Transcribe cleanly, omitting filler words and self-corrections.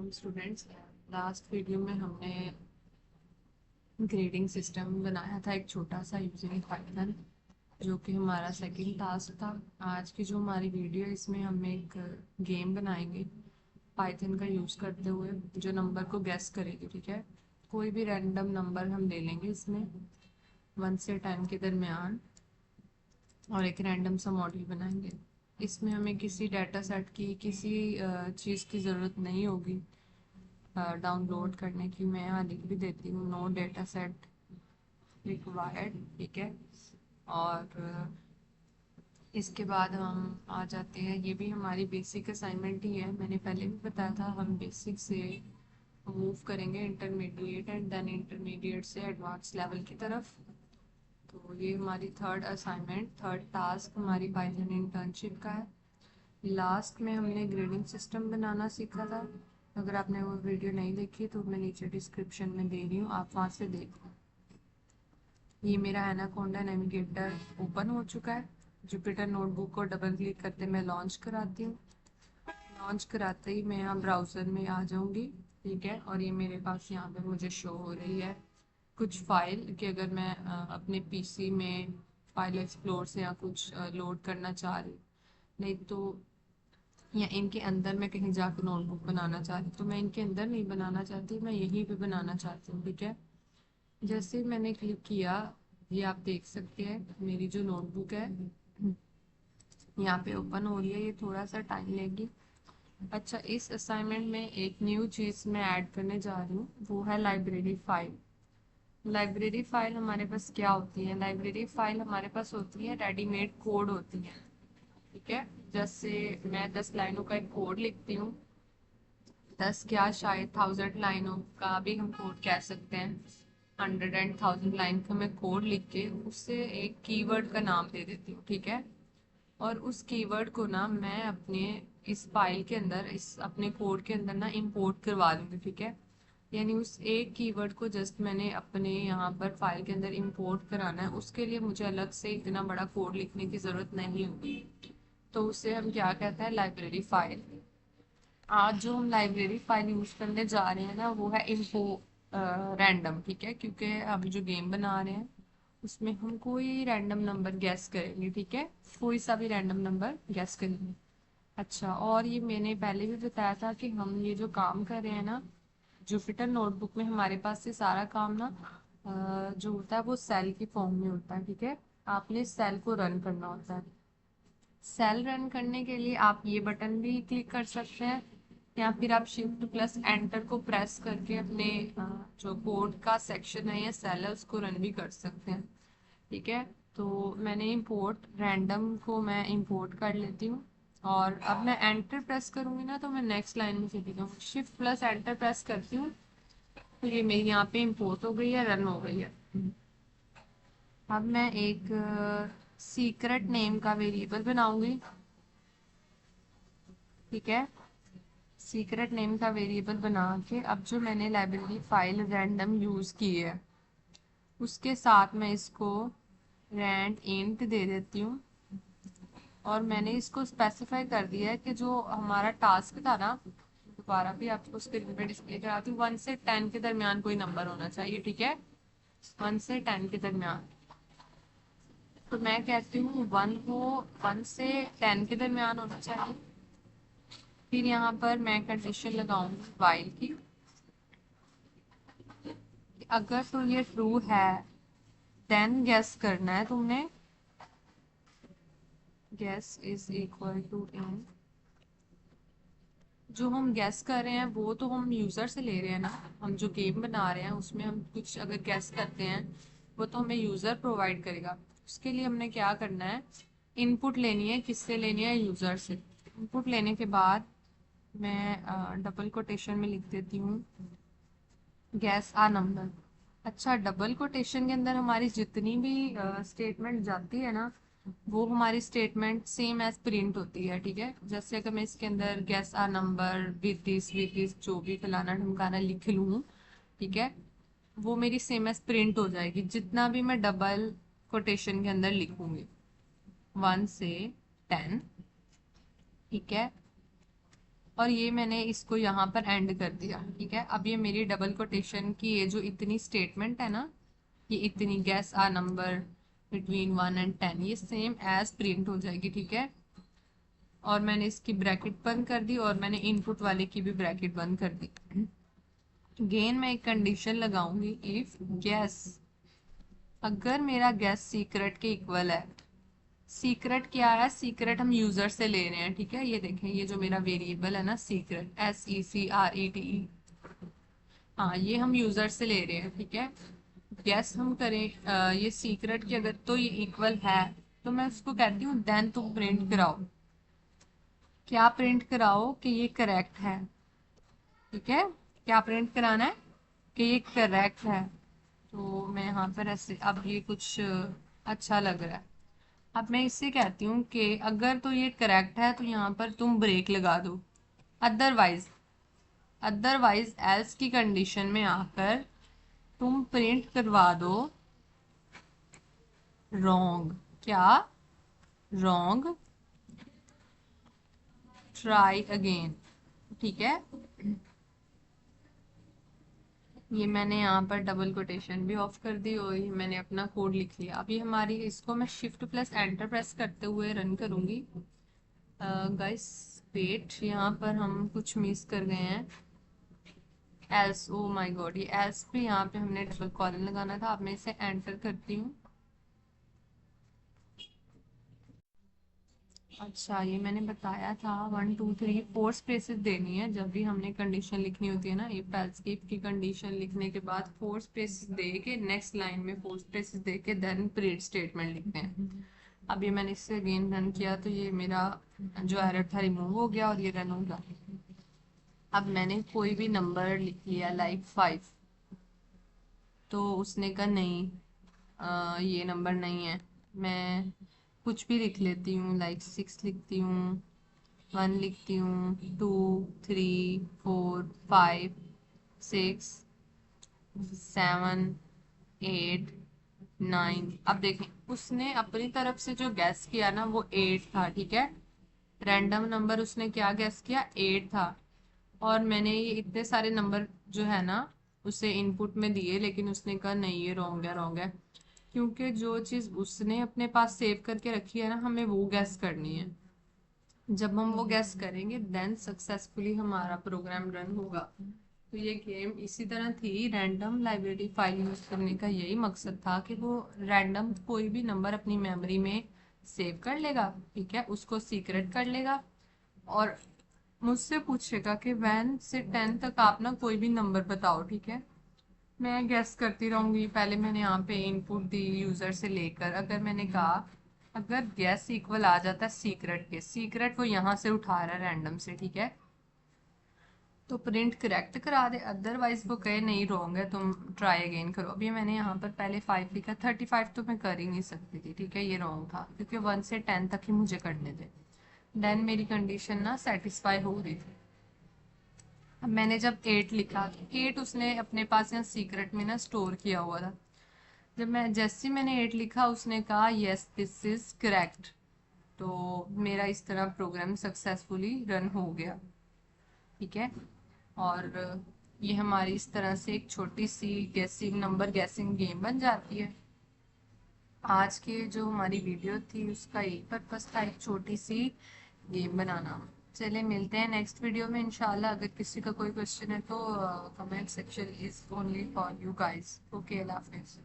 Students, last video में हमने grading system बनाया था एक छोटा सा यूजिंग पाइथन, जो कि हमारा सेकंड टास्क था। आज की जो हमारी वीडियो है इसमें हम एक गेम बनाएंगे पाइथन का यूज़ करते हुए, जो नंबर को गैस करेगी। ठीक है, कोई भी रैंडम नंबर हम ले लेंगे इसमें 1 से 10 के दरमियान, और एक रैंडम सा मॉडल बनाएंगे। इसमें हमें किसी डाटा सेट की, किसी चीज़ की ज़रूरत नहीं होगी डाउनलोड करने की। मैं यहाँ लिख भी देती हूँ, नो डेटा सेट रिक्वायर्ड। ठीक है, और इसके बाद हम आ जाते हैं, ये भी हमारी बेसिक असाइनमेंट ही है। मैंने पहले भी बताया था हम बेसिक से मूव करेंगे इंटरमीडिएट, एंड देन इंटरमीडिएट से एडवांस लेवल की तरफ। तो ये हमारी थर्ड असाइनमेंट, थर्ड टास्क हमारी पाइथन इंटर्नशिप का है। लास्ट में हमने ग्रेडिंग सिस्टम बनाना सीखा था। अगर आपने वो वीडियो नहीं देखी तो मैं नीचे डिस्क्रिप्शन में दे रही हूँ, आप वहाँ से देख लो। ये मेरा एनाकोंडा नेविगेटर ओपन हो चुका है। जुपिटर नोटबुक को डबल क्लिक करते मैं लॉन्च कराती हूँ। लॉन्च कराते ही मैं यहाँ ब्राउज़र में आ जाऊँगी। ठीक है, और ये मेरे पास यहाँ पे मुझे शो हो रही है कुछ फाइल कि अगर मैं अपने पीसी में फाइल एक्सप्लोर से या कुछ लोड करना चाह रही, नहीं तो या इनके अंदर मैं कहीं जाकर नोटबुक बनाना चाहती, तो मैं इनके अंदर नहीं बनाना चाहती, मैं यहीं पे बनाना चाहती हूँ। ठीक है, जैसे ही मैंने क्लिक किया, ये आप देख सकते हैं मेरी जो नोटबुक है यहाँ पे ओपन हो रही है। ये थोड़ा सा टाइम लेगी। अच्छा, इस असाइनमेंट में एक न्यू चीज़ मैं ऐड करने जा रही हूँ, वो है लाइब्रेरी फाइल। लाइब्रेरी फाइल हमारे पास क्या होती है? लाइब्रेरी फाइल हमारे पास होती है रेडीमेड कोड होती है। ठीक है, जैसे मैं 10 लाइनों का एक कोड लिखती हूँ, 10 क्या शायद 1000 लाइनों का भी हम कोड कह सकते हैं। 100 and 1000 लाइन का मैं कोड लिख के उससे एक कीवर्ड का नाम दे देती हूँ। ठीक है, और उस कीवर्ड को ना मैं अपने इस फाइल के अंदर, इस अपने कोड के अंदर ना इंपोर्ट करवा दूंगी। ठीक है, यानी उस एक कीवर्ड को जस्ट मैंने अपने यहाँ पर फाइल के अंदर इंपोर्ट कराना है, उसके लिए मुझे अलग से इतना बड़ा कोड लिखने की ज़रूरत नहीं होगी। तो उसे हम क्या कहते हैं? Library file. आज जो हम लाइब्रेरी फाइल यूज करने जा रहे हैं ना, वो है इन्फो रैंडम। ठीक है, क्योंकि हम जो गेम बना रहे हैं उसमें हम कोई रैंडम नंबर गैस करेंगे। ठीक है, कोई सा भी रैंडम नंबर गैस करेंगे। अच्छा, और ये मैंने पहले भी बताया था कि हम ये जो काम कर रहे हैं ना जुपिटर नोटबुक में, हमारे पास से सारा काम ना जो होता है वो सेल की फॉर्म में होता है। ठीक है, आपने सेल को रन करना होता है। सेल रन करने के लिए आप ये बटन भी क्लिक कर सकते हैं, या फिर आप शिफ्ट प्लस एंटर को प्रेस करके अपने जो कोड का सेक्शन है या सेल है उसको रन भी कर सकते हैं। ठीक है, तो मैंने इंपोर्ट रैंडम को मैं इंपोर्ट कर लेती हूँ, और अब मैं एंटर प्रेस करूंगी ना तो मैं नेक्स्ट लाइन में चली जाऊँ। शिफ्ट प्लस एंटर प्रेस करती हूँ तो ये मेरी यहाँ पे इंपोर्ट हो गई है, रन हो गई है। अब मैं एक सीक्रेट नेम का वेरिएबल बनाऊंगी। ठीक है, सीक्रेट नेम का वेरिएबल बना के अब जो मैंने लाइब्रेरी फाइल रैंडम यूज़ की है उसके साथ मैं इसको रैंड इंट दे देती हूँ, और मैंने इसको स्पेसिफाई कर दिया है कि जो हमारा टास्क था ना, दोबारा भी आपको स्क्रीन पे डिस्प्ले कराती हूँ, 1 से 10 के दरमियान कोई नंबर होना चाहिए। ठीक है, 1 से 10 के दरमियान। तो मैं कहती हूँ 1 से 10 के दरमियान होना चाहिए। फिर यहाँ पर मैं कंडीशन लगाऊंगी वाइल की, अगर तो ये ट्रू है देन गैस करना है तुमने, गैस इज इक्वल टू इन। जो हम गैस कर रहे हैं वो तो हम यूज़र से ले रहे हैं ना, हम जो गेम बना रहे हैं उसमें हम कुछ अगर गैस करते हैं वो तो हमें यूज़र प्रोवाइड करेगा। उसके लिए हमने क्या करना है, इनपुट लेनी है। किससे लेनी है? यूज़र से। इनपुट लेने के बाद मैं डबल कोटेशन में लिख देती हूँ गैस आ नंबर। अच्छा, डबल कोटेशन के अंदर हमारी जितनी भी स्टेटमेंट जाती है ना, वो हमारी स्टेटमेंट सेम एज प्रिंट होती है। ठीक है, जैसे अगर मैं इसके अंदर guess a number with this जो भी फलाना ढमकाना लिख लूँ, ठीक है, वो मेरी सेम एज प्रिंट हो जाएगी जितना भी मैं डबल कोटेशन के अंदर लिखूंगी। 1 से 10। ठीक है, और ये मैंने इसको यहाँ पर एंड कर दिया। ठीक है, अब ये मेरी डबल कोटेशन की ये जो इतनी स्टेटमेंट है ना, ये इतनी guess a number between 1 and 10, ये सेम एज प्रिंट हो जाएगी। ठीक है, और मैंने इसकी ब्रैकेट बंद कर दी और मैंने इनपुट वाले की भी ब्रैकेट बंद कर दी। गेन मैं एक कंडीशन लगाऊंगी, इफ गैस, अगर मेरा गैस सीक्रेट के इक्वल है। सीक्रेट क्या है? सीक्रेट हम यूजर से ले रहे हैं। ठीक है, ये देखें, ये जो मेरा वेरिएबल है ना सीक्रेट, SECRETE, हाँ ये हम यूजर से ले रहे हैं। ठीक है, गैस हम करें ये सीक्रेट की अगर तो ये इक्वल है तो मैं उसको कहती हूँ देन तुम प्रिंट कराओ। क्या प्रिंट कराओ? कि ये करेक्ट है। ठीक है, क्या प्रिंट कराना है? कि ये करेक्ट है। तो मैं यहाँ पर ऐसे, अब ये कुछ अच्छा लग रहा है। अब मैं इससे कहती हूँ कि अगर तो ये करेक्ट है तो यहाँ पर तुम ब्रेक लगा दो, अदरवाइज अदरवाइज एल्स की कंडीशन में आकर तुम प्रिंट करवा दो रॉन्ग। क्या? Wrong, try again. ठीक है, ये मैंने यहाँ पर डबल कोटेशन भी ऑफ कर दी और ये मैंने अपना कोड लिख लिया। अभी हमारी, इसको मैं शिफ्ट प्लस एंटर प्रेस करते हुए रन करूंगी। गाइस वेट, यहाँ पर हम कुछ मिस कर गए हैं। एल्स, ओ माय गॉड, ये एल्स भी यहाँ पे हमने डबल कॉलन लगाना था। अब मैं इसे एंटर करती हूँ। अच्छा, ये मैंने बताया था 1 2 3 4 स्पेसेस देनी है जब भी हमने कंडीशन लिखनी होती है ना। इफ एल्स की, की कंडीशन लिखने के बाद 4 स्पेसेस दे के नेक्स्ट लाइन में 4 स्पेसेस दे के देन प्रिंट स्टेटमेंट लिखते हैं। अब ये मैंने इससे अगेन रन किया तो ये मेरा जो एरर था रिमूव हो गया और ये रन होगा। अब मैंने कोई भी नंबर लिख लिया लाइक 5, तो उसने कहा नहीं, ये नंबर नहीं है। मैं कुछ भी लिख लेती हूँ, लाइक 6 लिखती हूँ, 1 लिखती हूँ, 2 3 4 5 6 7 8 9। अब देखें, उसने अपनी तरफ से जो गैस किया ना वो 8 था। ठीक है, रैंडम नंबर उसने क्या गैस किया? 8 था। और मैंने ये इतने सारे नंबर जो है ना उसे इनपुट में दिए, लेकिन उसने कहा नहीं ये रॉन्ग है, रॉन्ग है। क्योंकि जो चीज़ उसने अपने पास सेव करके रखी है ना, हमें वो गैस करनी है। जब हम वो गैस करेंगे देन सक्सेसफुली हमारा प्रोग्राम रन होगा। तो ये गेम इसी तरह थी। रैंडम लाइब्रेरी फाइल यूज करने का यही मकसद था कि वो रैंडम कोई भी नंबर अपनी मेमोरी में सेव कर लेगा। ठीक है, उसको सीक्रेट कर लेगा और मुझसे पूछेगा कि 1 से 10 तक आप ना कोई भी नंबर बताओ। ठीक है, मैं गेस करती रहूंगी। पहले मैंने यहाँ पे इनपुट दी यूजर से लेकर, अगर मैंने कहा अगर गैस इक्वल आ जाता है सीक्रेट के, सीक्रेट वो यहाँ से उठा रहा है रैंडम से। ठीक है, तो प्रिंट करेक्ट करा दे, अदरवाइज वो कहे नहीं रॉन्ग है, तुम ट्राई अगेन करो। अभी मैंने यहाँ पर पहले 5 लिखा, 35 तो मैं कर ही नहीं सकती थी। ठीक है, ये रॉन्ग था क्योंकि 1 से 10 तक ही मुझे करने थे। देन मेरी कंडीशन ना सेटिस्फाई हो रही थी। अब मैंने जब 8 लिखा तो 8 उसने अपने पास यहाँ सीक्रेट में ना स्टोर किया हुआ था। जब मैं, जैसे ही मैंने 8 लिखा उसने कहा यस दिस इज करेक्ट। तो मेरा इस तरह प्रोग्राम सक्सेसफुली रन हो गया। ठीक है, और ये हमारी इस तरह से एक छोटी सी गैसिंग, नंबर गैसिंग गेम बन जाती है। आज की जो हमारी वीडियो थी उसका यही पर्पस था, एक छोटी सी गेम बनाना। चलिए मिलते हैं नेक्स्ट वीडियो में इंशाल्लाह। अगर किसी का कोई क्वेश्चन है तो comment section is only for you guys. Okay, Allah Hafiz.